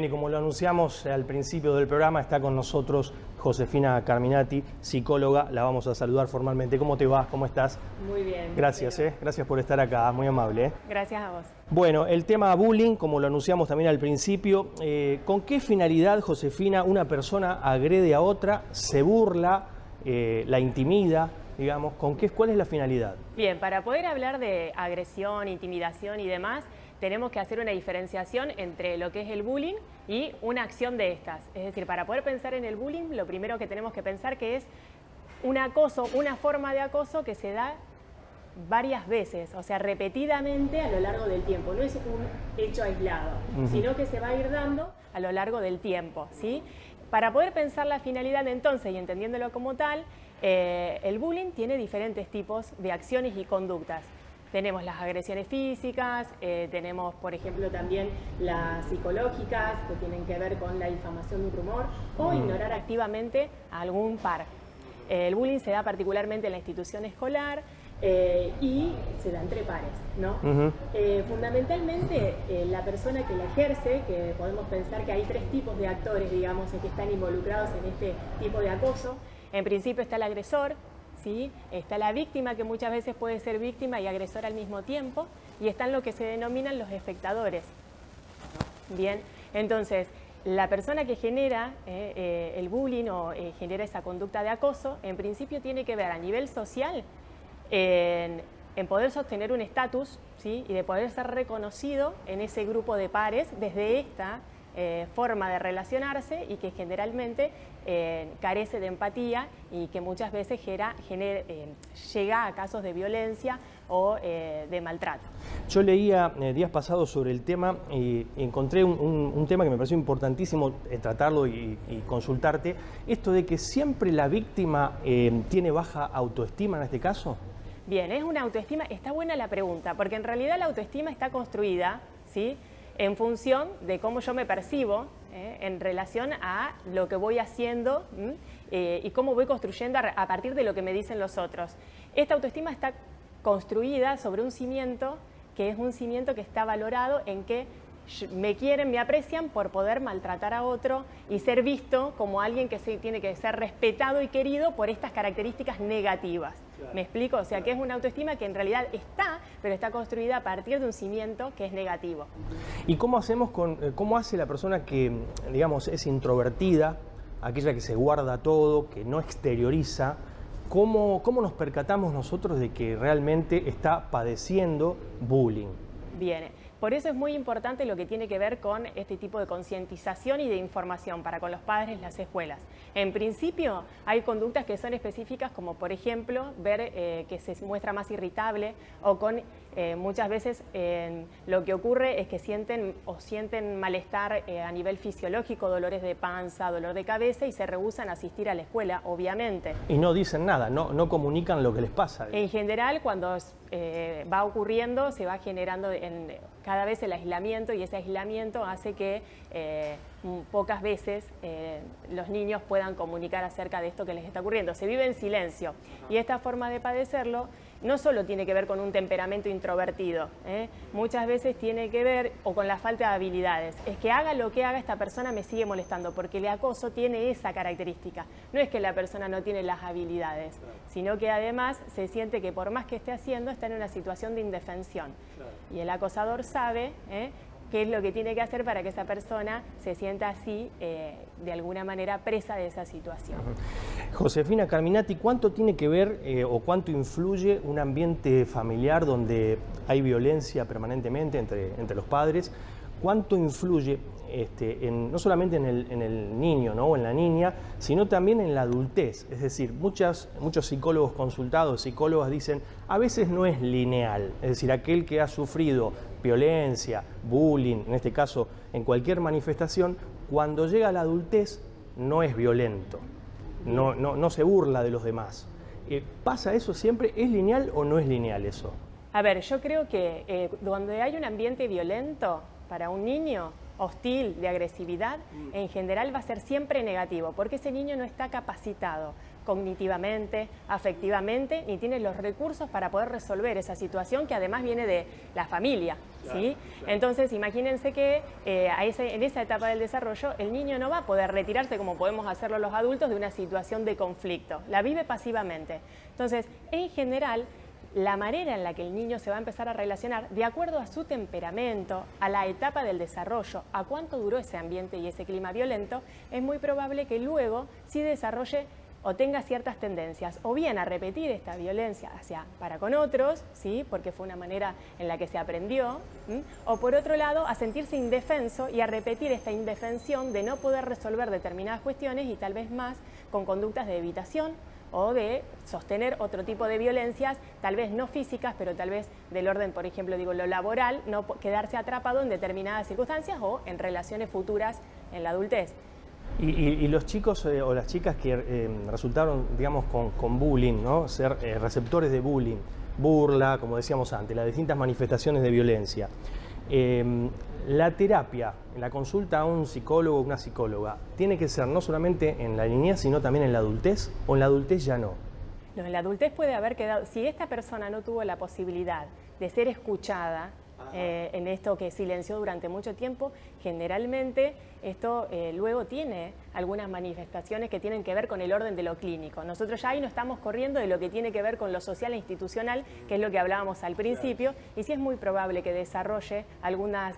Y como lo anunciamos al principio del programa, está con nosotros Josefina Carminati, psicóloga. La vamos a saludar formalmente. ¿Cómo te va? ¿Cómo estás? Muy bien. Gracias, gracias por estar acá, muy amable. Gracias a vos. Bueno, el tema bullying, como lo anunciamos también al principio, ¿con qué finalidad, Josefina, una persona agrede a otra, se burla, la intimida, digamos? ¿Cuál es la finalidad? Bien, para poder hablar de agresión, intimidación y demás, tenemos que hacer una diferenciación entre lo que es el bullying y una acción de estas. Es decir, para poder pensar en el bullying, lo primero que tenemos que pensar que es un acoso, una forma de acoso que se da varias veces, o sea, repetidamente a lo largo del tiempo. No es un hecho aislado, sino que se va a ir dando a lo largo del tiempo, ¿sí? Para poder pensar la finalidad entonces y entendiéndolo como tal, el bullying tiene diferentes tipos de acciones y conductas. Tenemos las agresiones físicas, tenemos, por ejemplo, también las psicológicas, que tienen que ver con la difamación de un rumor o ignorar activamente a algún par. El bullying se da particularmente en la institución escolar y se da entre pares, ¿no? Fundamentalmente, la persona que la ejerce, que podemos pensar que hay tres tipos de actores, digamos, que están involucrados en este tipo de acoso. En principio está el agresor, ¿sí? Está la víctima, que muchas veces puede ser víctima y agresor al mismo tiempo, y están lo que se denominan los espectadores. Bien, entonces, la persona que genera el bullying o genera esa conducta de acoso, en principio tiene que ver a nivel social en poder sostener un estatus, ¿sí? Y de poder ser reconocido en ese grupo de pares desde esta forma de relacionarse y que generalmente carece de empatía y que muchas veces llega a casos de violencia o de maltrato. Yo leía días pasados sobre el tema y encontré un tema que me pareció importantísimo tratarlo y consultarte. Esto de que siempre la víctima tiene baja autoestima en este caso. Bien, es una autoestima, está buena la pregunta, porque en realidad la autoestima está construida, ¿sí?, en función de cómo yo me percibo en relación a lo que voy haciendo y cómo voy construyendo a partir de lo que me dicen los otros. Esta autoestima está construida sobre un cimiento que es un cimiento que está valorado en que me quieren, me aprecian por poder maltratar a otro y ser visto como alguien que tiene que ser respetado y querido por estas características negativas. ¿Me explico? O sea, que es una autoestima que en realidad está, pero está construida a partir de un cimiento que es negativo. ¿Y cómo hacemos cómo hace la persona que, digamos, es introvertida, aquella que se guarda todo, que no exterioriza? ¿Cómo nos percatamos nosotros de que realmente está padeciendo bullying? Bien. Por eso es muy importante lo que tiene que ver con este tipo de concientización y de información para con los padres, las escuelas. En principio hay conductas que son específicas, como por ejemplo ver que se muestra más irritable o con muchas veces lo que ocurre es que sienten malestar a nivel fisiológico, dolores de panza, dolor de cabeza y se rehúsan a asistir a la escuela, obviamente. Y no dicen nada, no comunican lo que les pasa. En general, cuando va ocurriendo, se va generando cada vez el aislamiento y ese aislamiento hace que pocas veces los niños puedan comunicar acerca de esto que les está ocurriendo. Se vive en silencio y esta forma de padecerlo no solo tiene que ver con un temperamento introvertido, muchas veces tiene que ver o con la falta de habilidades. Es que haga lo que haga, esta persona me sigue molestando porque el acoso tiene esa característica. No es que la persona no tiene las habilidades, sino que además se siente que por más que esté haciendo está en una situación de indefensión. Y el acosador sabe qué es lo que tiene que hacer para que esa persona se sienta así, de alguna manera presa de esa situación. Josefina Carminati, ¿cuánto tiene que ver o cuánto influye un ambiente familiar donde hay violencia permanentemente entre los padres? ¿Cuánto influye no solamente en el niño, ¿no?, o en la niña, sino también en la adultez? Es decir, muchos psicólogos consultados, psicólogas dicen, a veces no es lineal. Es decir, aquel que ha sufrido violencia, bullying, en este caso, en cualquier manifestación, cuando llega a la adultez no es violento, no se burla de los demás. ¿Pasa eso siempre? ¿Es lineal o no es lineal eso? A ver, yo creo que donde hay un ambiente violento para un niño, hostil, de agresividad, en general va a ser siempre negativo, porque ese niño no está capacitado cognitivamente, afectivamente, ni tiene los recursos para poder resolver esa situación que además viene de la familia, ¿sí? Entonces, imagínense que en esa etapa del desarrollo el niño no va a poder retirarse como podemos hacerlo los adultos de una situación de conflicto, la vive pasivamente. Entonces, en general, la manera en la que el niño se va a empezar a relacionar, de acuerdo a su temperamento, a la etapa del desarrollo, a cuánto duró ese ambiente y ese clima violento, es muy probable que luego sí desarrolle o tenga ciertas tendencias, o bien a repetir esta violencia para con otros, ¿sí? Porque fue una manera en la que se aprendió, o por otro lado, a sentirse indefenso y a repetir esta indefensión de no poder resolver determinadas cuestiones y tal vez más con conductas de evitación o de sostener otro tipo de violencias, tal vez no físicas, pero tal vez del orden, por ejemplo, digo, lo laboral, no quedarse atrapado en determinadas circunstancias o en relaciones futuras en la adultez. Y los chicos o las chicas que resultaron, digamos, con bullying, ¿no? Ser receptores de bullying, burla, como decíamos antes, las distintas manifestaciones de violencia. La terapia, en la consulta a un psicólogo o una psicóloga, ¿tiene que ser no solamente en la niñez, sino también en la adultez, o en la adultez ya no? No, en la adultez puede haber quedado, si esta persona no tuvo la posibilidad de ser escuchada, en esto que silenció durante mucho tiempo, generalmente esto luego tiene algunas manifestaciones que tienen que ver con el orden de lo clínico. Nosotros ya ahí no estamos corriendo de lo que tiene que ver con lo social e institucional, que es lo que hablábamos al principio, y sí es muy probable que desarrolle algunas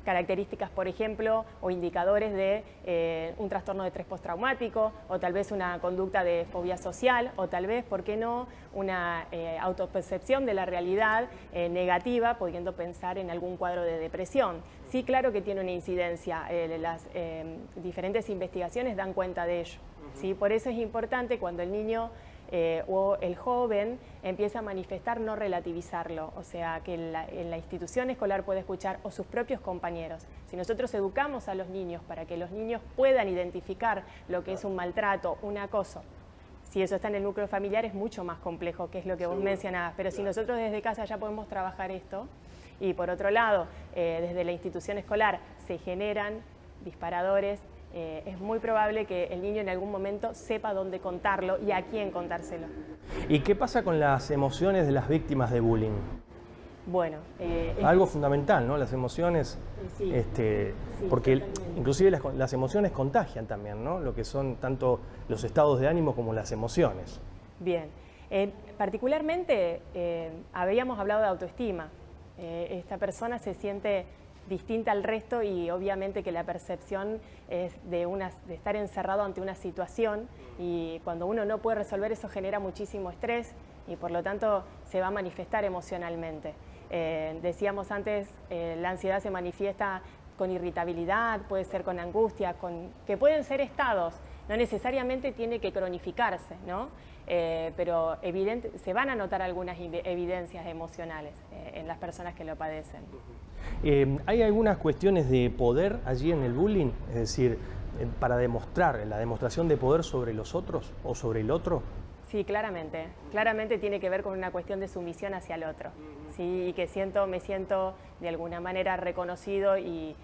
características, por ejemplo, o indicadores de un trastorno de estrés postraumático, o tal vez una conducta de fobia social, o tal vez, ¿por qué no?, una autopercepción de la realidad negativa, pudiendo pensar en algún cuadro de depresión. Sí, claro que tiene una incidencia, las diferentes investigaciones dan cuenta de ello. ¿Sí? Por eso es importante cuando el niño o el joven empieza a manifestar, no relativizarlo, o sea, que en la institución escolar puede escuchar, o sus propios compañeros. Si nosotros educamos a los niños para que los niños puedan identificar lo que es un maltrato, un acoso, si eso está en el núcleo familiar es mucho más complejo, que es lo que vos mencionabas, pero si nosotros desde casa ya podemos trabajar esto, y por otro lado, desde la institución escolar se generan disparadores, es muy probable que el niño en algún momento sepa dónde contarlo y a quién contárselo. ¿Y qué pasa con las emociones de las víctimas de bullying? Bueno, algo fundamental, ¿no? Las emociones, sí, porque totalmente. inclusive las emociones contagian también, ¿no? Lo que son tanto los estados de ánimo como las emociones. Bien, particularmente habíamos hablado de autoestima. Esta persona se siente distinta al resto y obviamente que la percepción es de estar encerrado ante una situación, y cuando uno no puede resolver eso genera muchísimo estrés y por lo tanto se va a manifestar emocionalmente. Decíamos antes, la ansiedad se manifiesta con irritabilidad, puede ser con angustia, que pueden ser estados, no necesariamente tiene que cronificarse, ¿no? Pero se van a notar algunas evidencias emocionales en las personas que lo padecen. ¿Hay algunas cuestiones de poder allí en el bullying? Es decir, para demostrar, la demostración de poder sobre los otros o sobre el otro. Sí, claramente. Claramente tiene que ver con una cuestión de sumisión hacia el otro. ¿Sí? Y que me siento de alguna manera reconocido y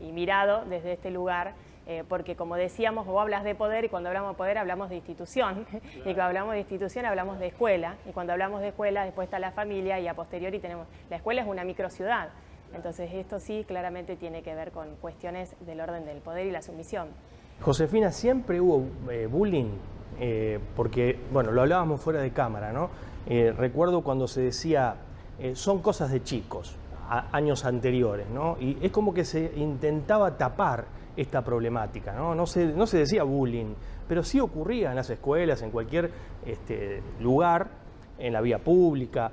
mirado desde este lugar, porque como decíamos, vos hablas de poder y cuando hablamos de poder hablamos de institución, claro. Y cuando hablamos de institución hablamos de escuela, y cuando hablamos de escuela después está la familia y a posteriori tenemos, la escuela es una microciudad, entonces esto sí claramente tiene que ver con cuestiones del orden del poder y la sumisión. Josefina, ¿siempre hubo bullying? Porque, bueno, lo hablábamos fuera de cámara, ¿no? Recuerdo cuando se decía, son cosas de chicos, años anteriores, ¿no? Y es como que se intentaba tapar esta problemática, ¿no? No se decía bullying, pero sí ocurría en las escuelas, en cualquier lugar, en la vía pública.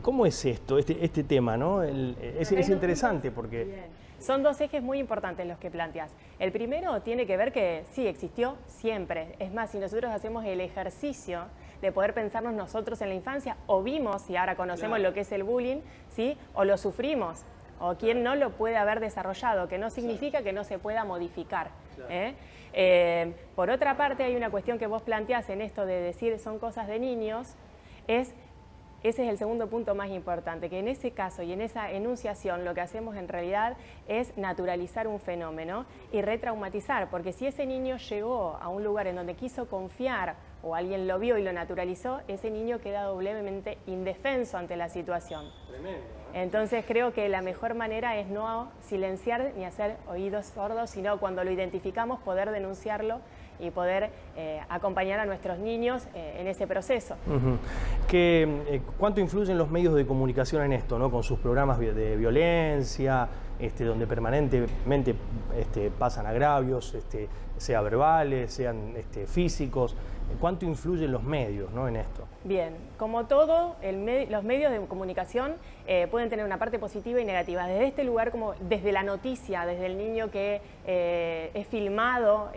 ¿Cómo es esto, este tema, ¿no? Es interesante porque... Bien. Son dos ejes muy importantes los que planteas. El primero tiene que ver que sí, existió siempre. Es más, si nosotros hacemos el ejercicio de poder pensarnos nosotros en la infancia, o vimos y ahora conocemos lo que es el bullying, ¿sí? O lo sufrimos, o quien no lo puede haber desarrollado, que no significa que no se pueda modificar. Por otra parte, hay una cuestión que vos planteás en esto de decir son cosas de niños, ese es el segundo punto más importante, que en ese caso y en esa enunciación lo que hacemos en realidad es naturalizar un fenómeno y retraumatizar, porque si ese niño llegó a un lugar en donde quiso confiar o alguien lo vio y lo naturalizó, ese niño queda doblemente indefenso ante la situación. Tremendo. Entonces creo que la mejor manera es no silenciar ni hacer oídos sordos, sino cuando lo identificamos poder denunciarlo y poder acompañar a nuestros niños en ese proceso. ¿Cuánto influyen los medios de comunicación en esto, ¿no? Con sus programas de violencia, donde permanentemente pasan agravios, sea verbales, sean físicos? ¿Cuánto influyen los medios, ¿no? en esto? Bien, como todo, los medios de comunicación pueden tener una parte positiva y negativa. Desde este lugar, como desde la noticia, desde el niño que es filmado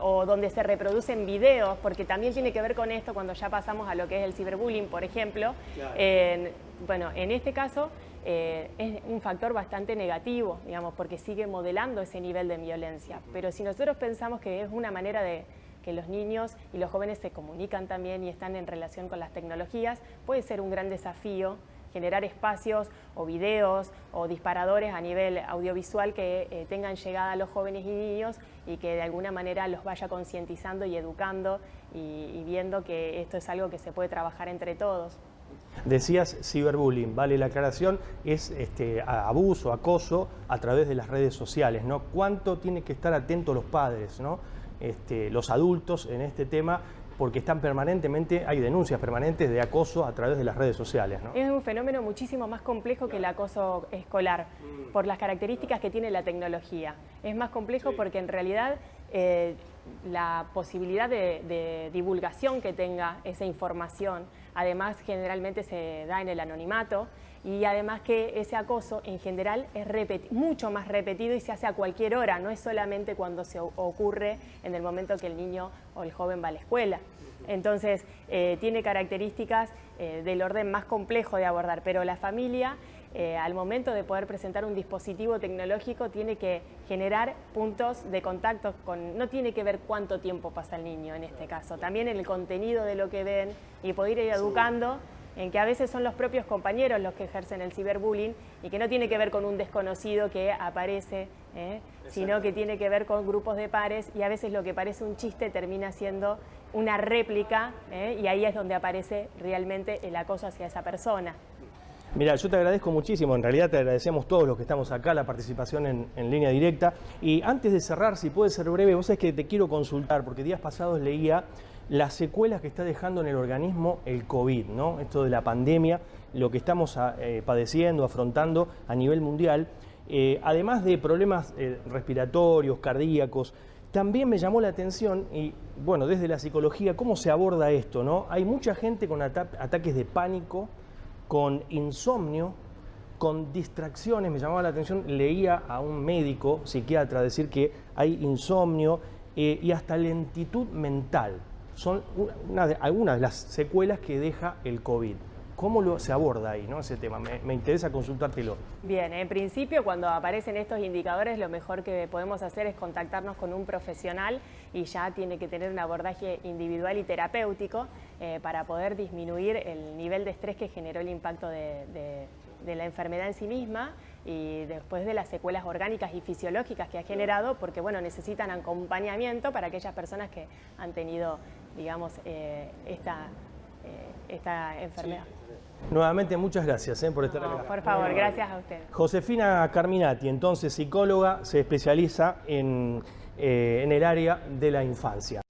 o donde se reproducen videos, porque también tiene que ver con esto cuando ya pasamos a lo que es el ciberbullying, por ejemplo. Claro. Bueno, en este caso es un factor bastante negativo, digamos, porque sigue modelando ese nivel de violencia. Pero si nosotros pensamos que es una manera de que los niños y los jóvenes se comunican también y están en relación con las tecnologías, puede ser un gran desafío generar espacios o videos o disparadores a nivel audiovisual que tengan llegada a los jóvenes y niños y que de alguna manera los vaya concientizando y educando y viendo que esto es algo que se puede trabajar entre todos. Decías ciberbullying, vale la aclaración, es abuso, acoso a través de las redes sociales, ¿no? ¿Cuánto tienen que estar atentos los padres, ¿no? Los adultos en este tema, porque están permanentemente, hay denuncias permanentes de acoso a través de las redes sociales, ¿no? Es un fenómeno muchísimo más complejo que el acoso escolar, por las características que tiene la tecnología. Es más complejo porque en realidad la posibilidad de divulgación que tenga esa información, además generalmente se da en el anonimato, y además que ese acoso en general es mucho más repetido y se hace a cualquier hora, no es solamente cuando se ocurre en el momento que el niño o el joven va a la escuela. Entonces tiene características del orden más complejo de abordar, pero la familia al momento de poder presentar un dispositivo tecnológico tiene que generar puntos de contacto no tiene que ver cuánto tiempo pasa el niño en este caso, también en el contenido de lo que ven y poder ir educando en que a veces son los propios compañeros los que ejercen el ciberbullying y que no tiene que ver con un desconocido que aparece, sino que tiene que ver con grupos de pares y a veces lo que parece un chiste termina siendo una réplica y ahí es donde aparece realmente el acoso hacia esa persona. Mira, yo te agradezco muchísimo, en realidad te agradecemos todos los que estamos acá, la participación en línea directa. Y antes de cerrar, si puede ser breve, vos sabés que te quiero consultar, porque días pasados leía las secuelas que está dejando en el organismo el COVID, ¿no? Esto de la pandemia, lo que estamos padeciendo, afrontando a nivel mundial, además de problemas respiratorios, cardíacos. También me llamó la atención, y bueno, desde la psicología, cómo se aborda esto, ¿no? Hay mucha gente con ataques de pánico, con insomnio, con distracciones. Me llamaba la atención, leía a un médico, psiquiatra, decir que hay insomnio y hasta lentitud mental. Son algunas de las secuelas que deja el COVID. ¿Cómo se aborda ahí, ¿no? Ese tema? Me interesa consultártelo. Bien, en principio cuando aparecen estos indicadores lo mejor que podemos hacer es contactarnos con un profesional y ya tiene que tener un abordaje individual y terapéutico para poder disminuir el nivel de estrés que generó el impacto de la enfermedad en sí misma y después de las secuelas orgánicas y fisiológicas que ha generado, porque bueno, necesitan acompañamiento para aquellas personas que han tenido, digamos, esta enfermedad. Sí. Nuevamente, muchas gracias por estar acá. Por favor, gracias a usted. Josefina Carminati, entonces psicóloga, se especializa en el área de la infancia.